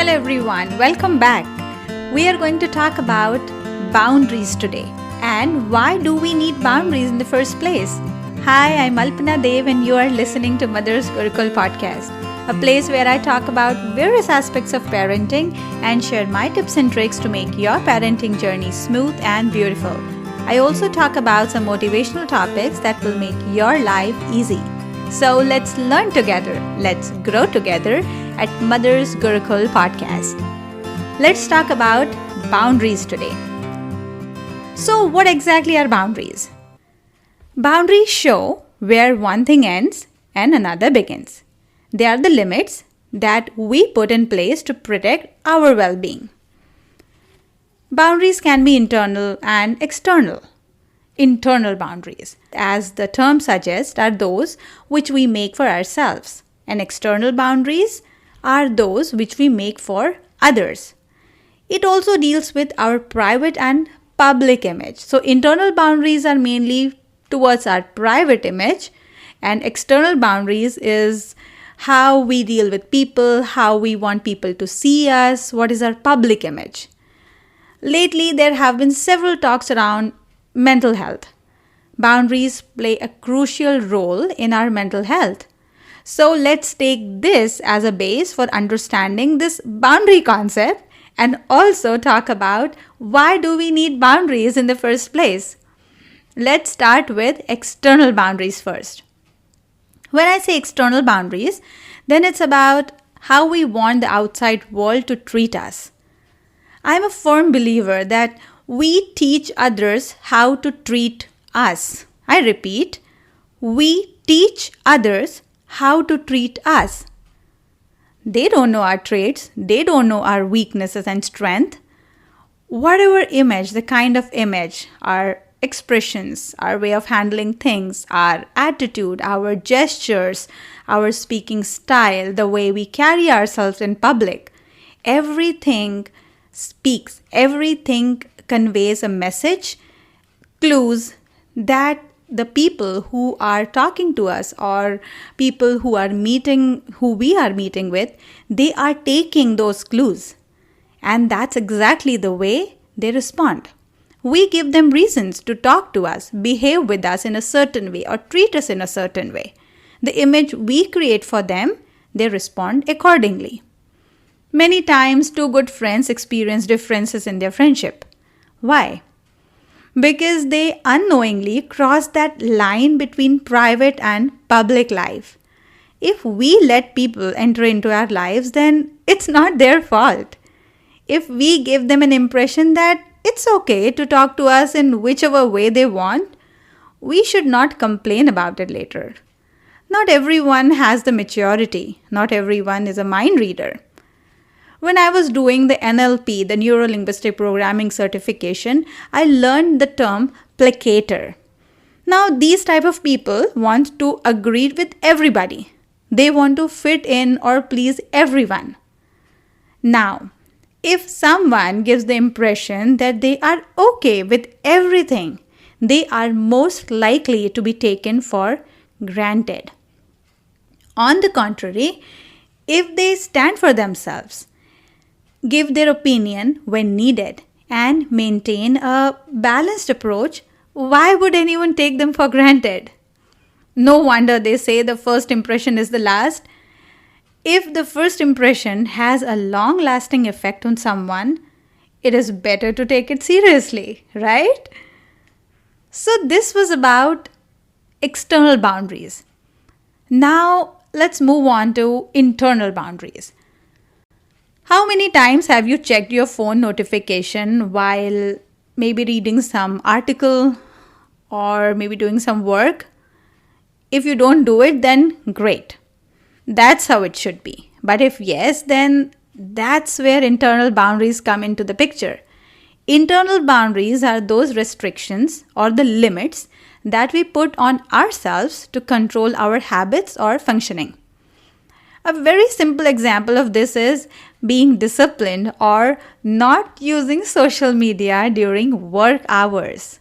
everyone, welcome back. We are going to talk about boundaries today and why do we need boundaries in the first place. Hi, I'm Alpana Dev and you are listening to Mother's Gurukul podcast, a place where I talk about various aspects of parenting and share my tips and tricks to make your parenting journey smooth and beautiful. I also talk about some motivational topics that will make your life easy. So let's learn together, let's grow together at Mother's Gurukul podcast. Let's talk about boundaries today. So what exactly are boundaries? Boundaries show where one thing ends and another begins. They are the limits that we put in place to protect our well-being. Boundaries can be internal and external. Internal boundaries, as the term suggests, are those which we make for ourselves, and external boundaries are those which we make for others. It also deals with our private and public image. So internal boundaries are mainly towards our private image, and external boundaries is how we deal with people, how we want people to see us, what is our public image. Lately, there have been several talks around mental health. Boundaries play a crucial role in our mental health. So let's take this as a base for understanding this boundary concept and also talk about why do we need boundaries in the first place. Let's start with external boundaries first. When I say external boundaries, then it's about how we want the outside world to treat us. I'm a firm believer that we teach others how to treat us. I repeat, we teach others how to treat us. They don't know our traits, they don't know our weaknesses and strength. Whatever image, the kind of image, our expressions, our way of handling things, our attitude, our gestures, our speaking style, the way we carry ourselves in public, everything speaks, everything conveys a message, clues that the people who are talking to us or people who we are meeting with, they are taking those clues. And that's exactly the way they respond. We give them reasons to talk to us, behave with us in a certain way or treat us in a certain way. The image we create for them, they respond accordingly. Many times, two good friends experience differences in their friendship. Why? Because they unknowingly cross that line between private and public life. If we let people enter into our lives, then it's not their fault. If we give them an impression that it's okay to talk to us in whichever way they want, we should not complain about it later. Not everyone has the maturity. Not everyone is a mind reader. When I was doing the NLP, the Neuro-Linguistic Programming certification, I learned the term placator. Now, these type of people want to agree with everybody. They want to fit in or please everyone. Now, if someone gives the impression that they are okay with everything, they are most likely to be taken for granted. On the contrary, if they stand for themselves, give their opinion when needed, and maintain a balanced approach, why would anyone take them for granted? No wonder they say the first impression is the last. If the first impression has a long-lasting effect on someone, it is better to take it seriously, right? So this was about external boundaries. Now let's move on to internal boundaries. How many times have you checked your phone notification while maybe reading some article or maybe doing some work? If you don't do it, then great. That's how it should be. But if yes, then that's where internal boundaries come into the picture. Internal boundaries are those restrictions or the limits that we put on ourselves to control our habits or functioning. A very simple example of this is being disciplined or not using social media during work hours.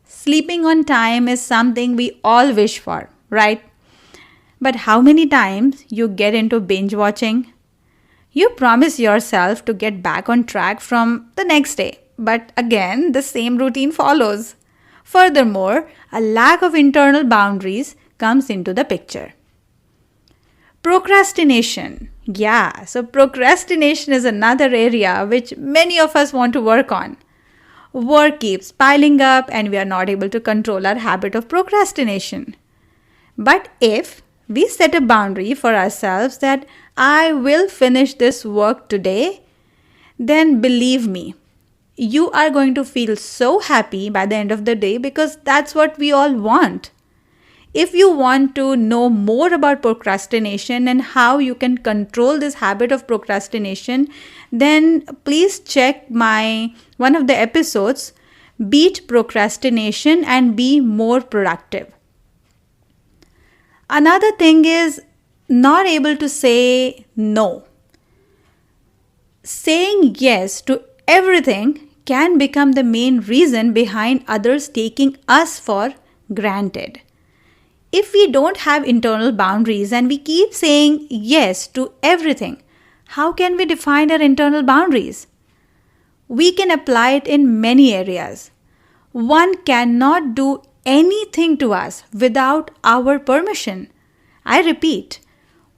Sleeping on time is something we all wish for, right? But how many times you get into binge watching? You promise yourself to get back on track from the next day, but again, the same routine follows. Furthermore, a lack of internal boundaries comes into the picture. Procrastination. Yeah, so procrastination is another area which many of us want to work on. Work keeps piling up and we are not able to control our habit of procrastination. But if we set a boundary for ourselves that I will finish this work today, then believe me, you are going to feel so happy by the end of the day because that's what we all want. If you want to know more about procrastination and how you can control this habit of procrastination, then please check one of the episodes, Beat Procrastination and Be More Productive. Another thing is not able to say no. Saying yes to everything can become the main reason behind others taking us for granted. If we don't have internal boundaries and we keep saying yes to everything, how can we define our internal boundaries? We can apply it in many areas. One cannot do anything to us without our permission. I repeat,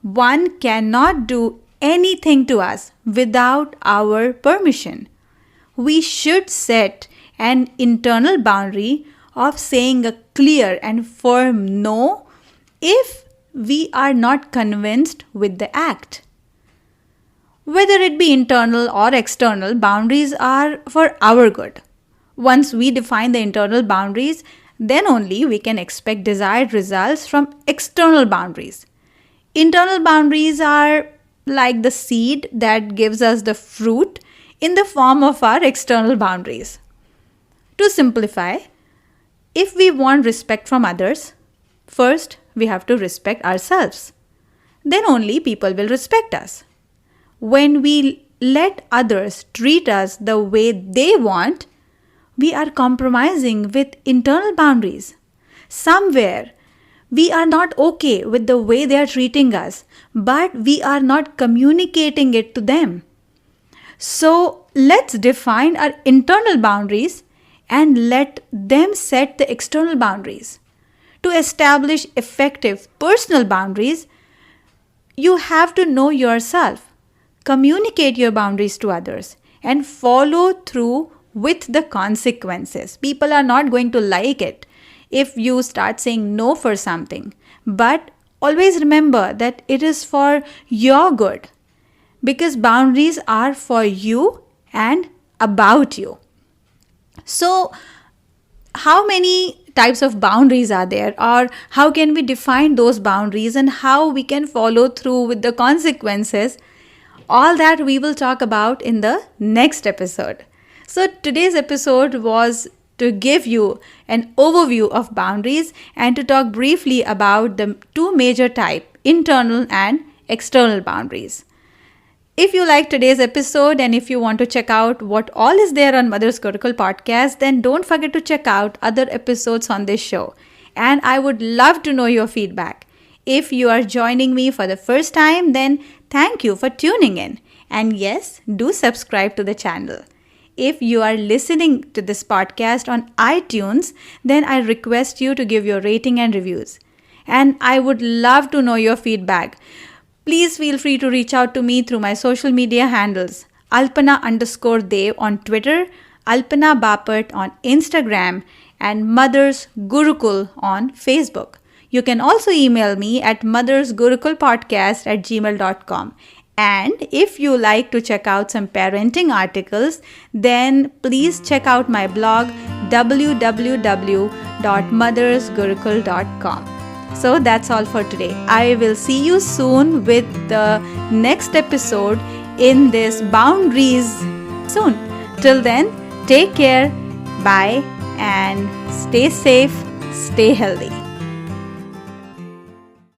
one cannot do anything to us without our permission. We should set an internal boundary of saying a clear and firm no if we are not convinced with the act. Whether it be internal or external, boundaries are for our good. Once we define the internal boundaries, then only we can expect desired results from external boundaries. Internal boundaries are like the seed that gives us the fruit in the form of our external boundaries. To simplify, if we want respect from others, first we have to respect ourselves. Then only people will respect us. When we let others treat us the way they want, we are compromising with internal boundaries. Somewhere, we are not okay with the way they are treating us, but we are not communicating it to them. So, let's define our internal boundaries and let them set the external boundaries. To establish effective personal boundaries, you have to know yourself, communicate your boundaries to others, and follow through with the consequences. People are not going to like it if you start saying no for something. But always remember that it is for your good, because boundaries are for you and about you. So, how many types of boundaries are there, or how can we define those boundaries and how we can follow through with the consequences? All that we will talk about in the next episode. So today's episode was to give you an overview of boundaries and to talk briefly about the two major types, internal and external boundaries. If you like today's episode and if you want to check out what all is there on Mother's Gurukul podcast, then don't forget to check out other episodes on this show. And I would love to know your feedback. If you are joining me for the first time, then thank you for tuning in. And yes, do subscribe to the channel. If you are listening to this podcast on iTunes, then I request you to give your rating and reviews. And I would love to know your feedback. Please feel free to reach out to me through my social media handles, Alpana_Dev on Twitter, Alpana Bapat on Instagram, and Mother's Gurukul on Facebook. You can also email me at mothersgurukulpodcast@gmail.com. And if you like to check out some parenting articles, then please check out my blog www.mothersgurukul.com. So that's all for today. I will see you soon with the next episode in this boundaries soon. Till then, take care, bye, and stay safe, stay healthy.